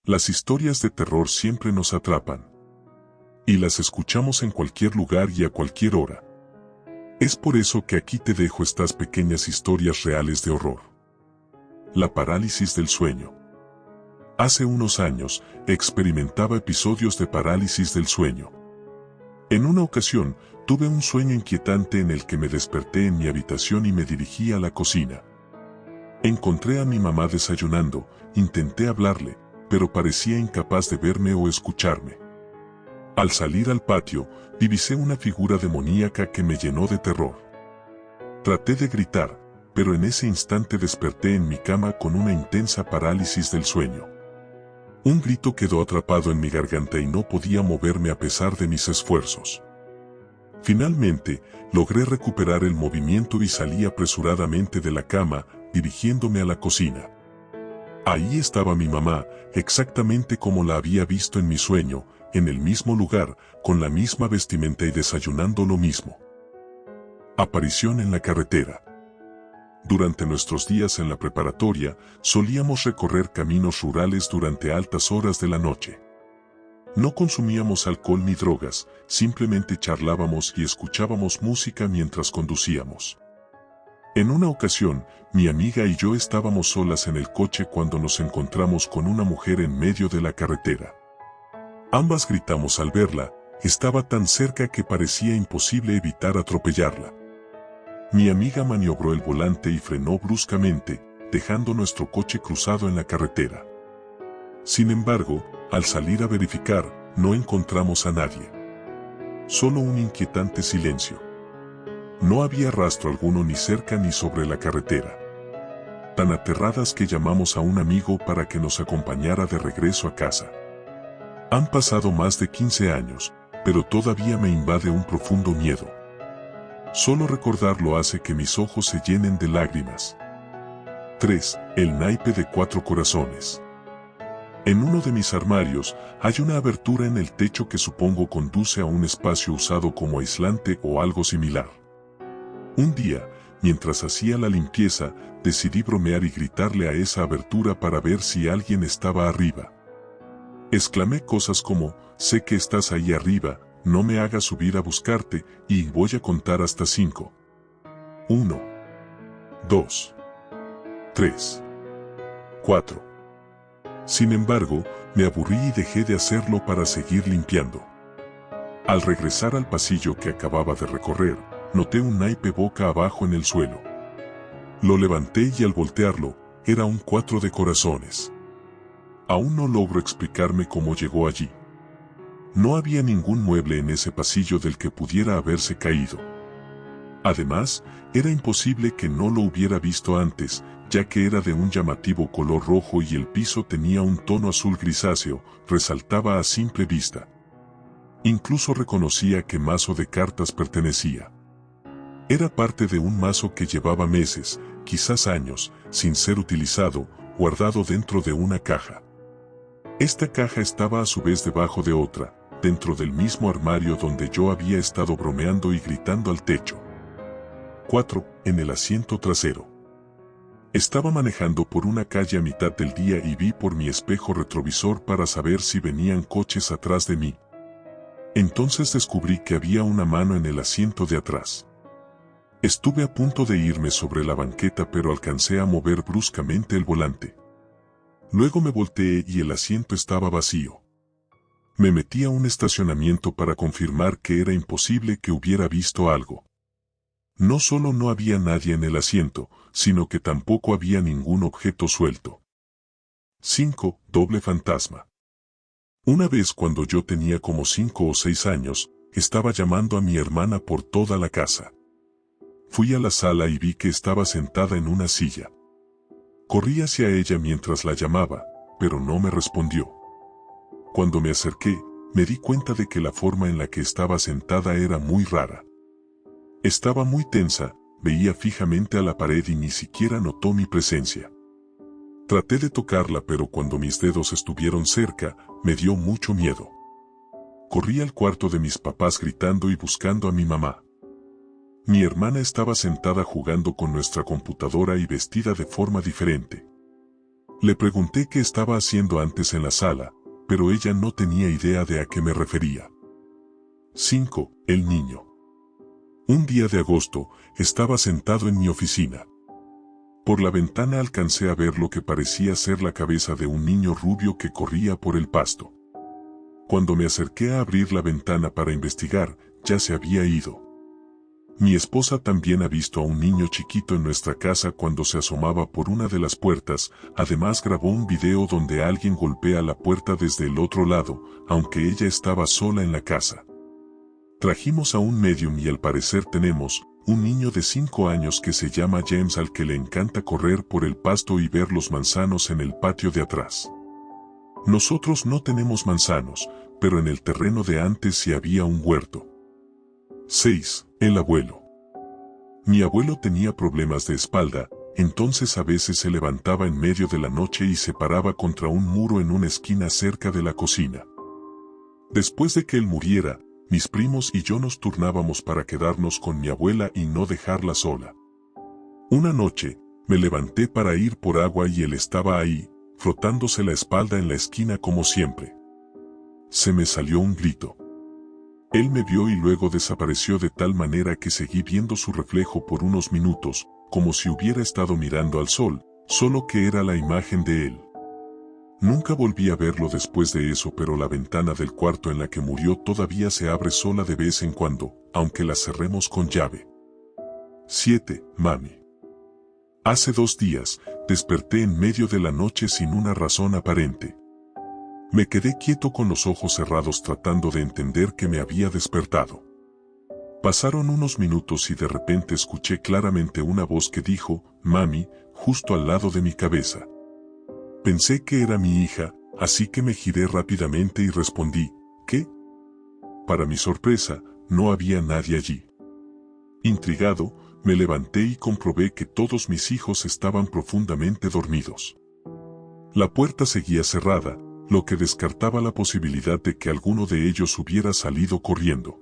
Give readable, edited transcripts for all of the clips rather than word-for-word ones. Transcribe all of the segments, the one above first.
Las historias de terror siempre nos atrapan. Y las escuchamos en cualquier lugar y a cualquier hora. Es por eso que aquí te dejo estas pequeñas historias reales de horror. La parálisis del sueño. Hace unos años, experimentaba episodios de parálisis del sueño. En una ocasión, tuve un sueño inquietante en el que me desperté en mi habitación y me dirigí a la cocina. Encontré a mi mamá desayunando, intenté hablarle, pero parecía incapaz de verme o escucharme. Al salir al patio, divisé una figura demoníaca que me llenó de terror. Traté de gritar, pero en ese instante desperté en mi cama con una intensa parálisis del sueño. Un grito quedó atrapado en mi garganta y no podía moverme a pesar de mis esfuerzos. Finalmente, logré recuperar el movimiento y salí apresuradamente de la cama, dirigiéndome a la cocina. Ahí estaba mi mamá, exactamente como la había visto en mi sueño, en el mismo lugar, con la misma vestimenta y desayunando lo mismo. Aparición en la carretera. Durante nuestros días en la preparatoria, solíamos recorrer caminos rurales durante altas horas de la noche. No consumíamos alcohol ni drogas, simplemente charlábamos y escuchábamos música mientras conducíamos. En una ocasión, mi amiga y yo estábamos solas en el coche cuando nos encontramos con una mujer en medio de la carretera. Ambas gritamos al verla, estaba tan cerca que parecía imposible evitar atropellarla. Mi amiga maniobró el volante y frenó bruscamente, dejando nuestro coche cruzado en la carretera. Sin embargo, al salir a verificar, no encontramos a nadie. Solo un inquietante silencio. No había rastro alguno ni cerca ni sobre la carretera. Tan aterradas que llamamos a un amigo para que nos acompañara de regreso a casa. Han pasado más de 15 años, pero todavía me invade un profundo miedo. Solo recordarlo hace que mis ojos se llenen de lágrimas. 3. El naipe de 4 corazones. En uno de mis armarios, hay una abertura en el techo que supongo conduce a un espacio usado como aislante o algo similar. Un día, mientras hacía la limpieza, decidí bromear y gritarle a esa abertura para ver si alguien estaba arriba. Exclamé cosas como, sé que estás ahí arriba, no me hagas subir a buscarte, y voy a contar hasta 5. 1, 2, 3, 4. Sin embargo, me aburrí y dejé de hacerlo para seguir limpiando. Al regresar al pasillo que acababa de recorrer, noté un naipe boca abajo en el suelo. Lo levanté y al voltearlo, era un 4 de corazones. Aún no logro explicarme cómo llegó allí. No había ningún mueble en ese pasillo del que pudiera haberse caído. Además, era imposible que no lo hubiera visto antes, ya que era de un llamativo color rojo y el piso tenía un tono azul grisáceo, resaltaba a simple vista. Incluso reconocía qué mazo de cartas pertenecía. Era parte de un mazo que llevaba meses, quizás años, sin ser utilizado, guardado dentro de una caja. Esta caja estaba a su vez debajo de otra, dentro del mismo armario donde yo había estado bromeando y gritando al techo. 4. En el asiento trasero. Estaba manejando por una calle a mitad del día y vi por mi espejo retrovisor para saber si venían coches atrás de mí. Entonces descubrí que había una mano en el asiento de atrás. Estuve a punto de irme sobre la banqueta pero alcancé a mover bruscamente el volante. Luego me volteé y el asiento estaba vacío. Me metí a un estacionamiento para confirmar que era imposible que hubiera visto algo. No solo no había nadie en el asiento, sino que tampoco había ningún objeto suelto. 5. Doble fantasma. Una vez cuando yo tenía como 5 o 6 años, estaba llamando a mi hermana por toda la casa. Fui a la sala y vi que estaba sentada en una silla. Corrí hacia ella mientras la llamaba, pero no me respondió. Cuando me acerqué, me di cuenta de que la forma en la que estaba sentada era muy rara. Estaba muy tensa, veía fijamente a la pared y ni siquiera notó mi presencia. Traté de tocarla pero cuando mis dedos estuvieron cerca, me dio mucho miedo. Corrí al cuarto de mis papás gritando y buscando a mi mamá. Mi hermana estaba sentada jugando con nuestra computadora y vestida de forma diferente. Le pregunté qué estaba haciendo antes en la sala, pero ella no tenía idea de a qué me refería. 5. El niño. Un día de agosto, estaba sentado en mi oficina. Por la ventana alcancé a ver lo que parecía ser la cabeza de un niño rubio que corría por el pasto. Cuando me acerqué a abrir la ventana para investigar, ya se había ido. Mi esposa también ha visto a un niño chiquito en nuestra casa cuando se asomaba por una de las puertas. Además grabó un video donde alguien golpea la puerta desde el otro lado, aunque ella estaba sola en la casa. Trajimos a un medium y al parecer tenemos un niño de 5 años que se llama James al que le encanta correr por el pasto y ver los manzanos en el patio de atrás. Nosotros no tenemos manzanos, pero en el terreno de antes sí había un huerto. 6. El abuelo. Mi abuelo tenía problemas de espalda, entonces a veces se levantaba en medio de la noche y se paraba contra un muro en una esquina cerca de la cocina. Después de que él muriera, mis primos y yo nos turnábamos para quedarnos con mi abuela y no dejarla sola. Una noche, me levanté para ir por agua y él estaba ahí, frotándose la espalda en la esquina como siempre. Se me salió un grito. Él me vio y luego desapareció de tal manera que seguí viendo su reflejo por unos minutos, como si hubiera estado mirando al sol, solo que era la imagen de él. Nunca volví a verlo después de eso, pero la ventana del cuarto en la que murió todavía se abre sola de vez en cuando, aunque la cerremos con llave. 7. Mami. Hace 2 días, desperté en medio de la noche sin una razón aparente. Me quedé quieto con los ojos cerrados tratando de entender que me había despertado. Pasaron unos minutos y de repente escuché claramente una voz que dijo, «Mami», justo al lado de mi cabeza. Pensé que era mi hija, así que me giré rápidamente y respondí, «¿Qué?». Para mi sorpresa, no había nadie allí. Intrigado, me levanté y comprobé que todos mis hijos estaban profundamente dormidos. La puerta seguía cerrada, lo que descartaba la posibilidad de que alguno de ellos hubiera salido corriendo.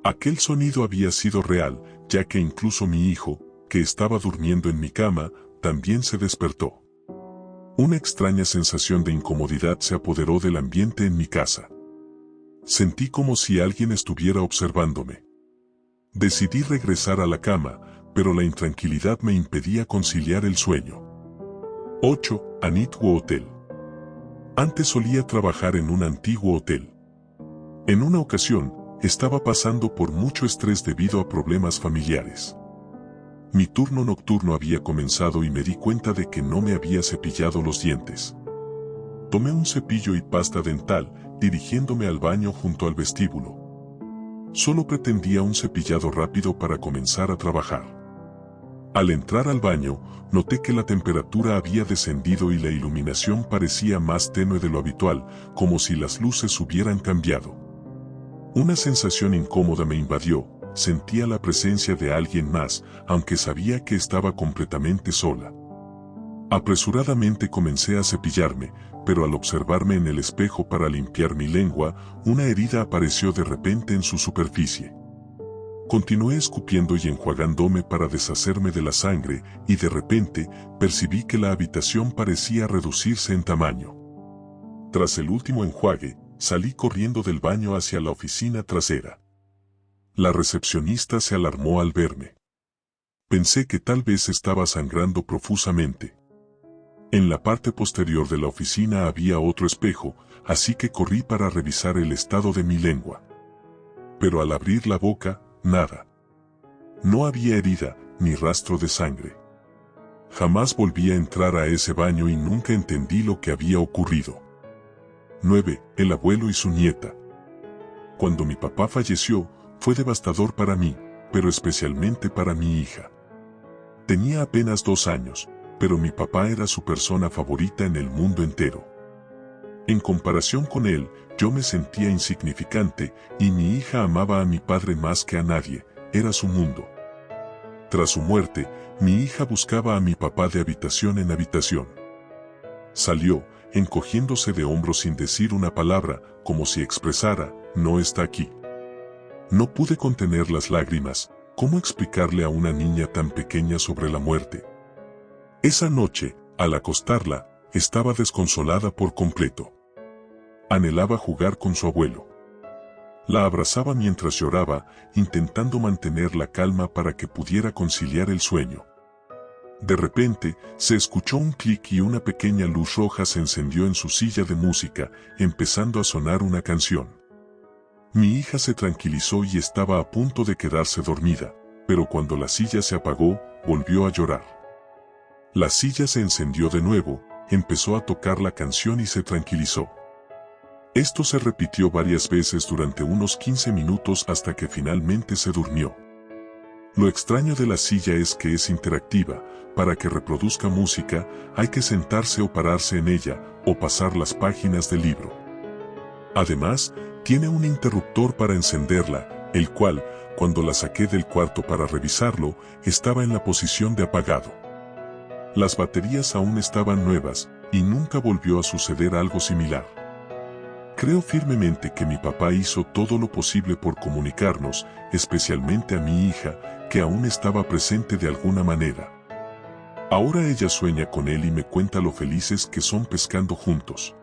Aquel sonido había sido real, ya que incluso mi hijo, que estaba durmiendo en mi cama, también se despertó. Una extraña sensación de incomodidad se apoderó del ambiente en mi casa. Sentí como si alguien estuviera observándome. Decidí regresar a la cama, pero la intranquilidad me impedía conciliar el sueño. 8. Antigua Hotel. Antes solía trabajar en un antiguo hotel. En una ocasión, estaba pasando por mucho estrés debido a problemas familiares. Mi turno nocturno había comenzado y me di cuenta de que no me había cepillado los dientes. Tomé un cepillo y pasta dental, dirigiéndome al baño junto al vestíbulo. Solo pretendía un cepillado rápido para comenzar a trabajar. Al entrar al baño, noté que la temperatura había descendido y la iluminación parecía más tenue de lo habitual, como si las luces hubieran cambiado. Una sensación incómoda me invadió, sentía la presencia de alguien más, aunque sabía que estaba completamente sola. Apresuradamente comencé a cepillarme, pero al observarme en el espejo para limpiar mi lengua, una herida apareció de repente en su superficie. Continué escupiendo y enjuagándome para deshacerme de la sangre, y de repente, percibí que la habitación parecía reducirse en tamaño. Tras el último enjuague, salí corriendo del baño hacia la oficina trasera. La recepcionista se alarmó al verme. Pensé que tal vez estaba sangrando profusamente. En la parte posterior de la oficina había otro espejo, así que corrí para revisar el estado de mi lengua. Pero al abrir la boca, nada. No había herida, ni rastro de sangre. Jamás volví a entrar a ese baño y nunca entendí lo que había ocurrido. 9. El abuelo y su nieta. Cuando mi papá falleció, fue devastador para mí, pero especialmente para mi hija. Tenía apenas 2 años, pero mi papá era su persona favorita en el mundo entero. En comparación con él, yo me sentía insignificante, y mi hija amaba a mi padre más que a nadie, era su mundo. Tras su muerte, mi hija buscaba a mi papá de habitación en habitación. Salió, encogiéndose de hombros sin decir una palabra, como si expresara, no está aquí. No pude contener las lágrimas, ¿cómo explicarle a una niña tan pequeña sobre la muerte? Esa noche, al acostarla, Estaba desconsolada por completo. Anhelaba jugar con su abuelo. La abrazaba mientras lloraba, intentando mantener la calma para que pudiera conciliar el sueño. De repente, se escuchó un clic y una pequeña luz roja se encendió en su silla de música, empezando a sonar una canción. Mi hija se tranquilizó y estaba a punto de quedarse dormida, pero cuando la silla se apagó, volvió a llorar. La silla se encendió de nuevo, empezó a tocar la canción y se tranquilizó. Esto se repitió varias veces durante unos 15 minutos hasta que finalmente se durmió. Lo extraño de la silla es que es interactiva. Para que reproduzca música, hay que sentarse o pararse en ella, o pasar las páginas del libro. Además, tiene un interruptor para encenderla, el cual, cuando la saqué del cuarto para revisarlo, estaba en la posición de apagado. Las baterías aún estaban nuevas, y nunca volvió a suceder algo similar. Creo firmemente que mi papá hizo todo lo posible por comunicarnos, especialmente a mi hija, que aún estaba presente de alguna manera. Ahora ella sueña con él y me cuenta lo felices que son pescando juntos.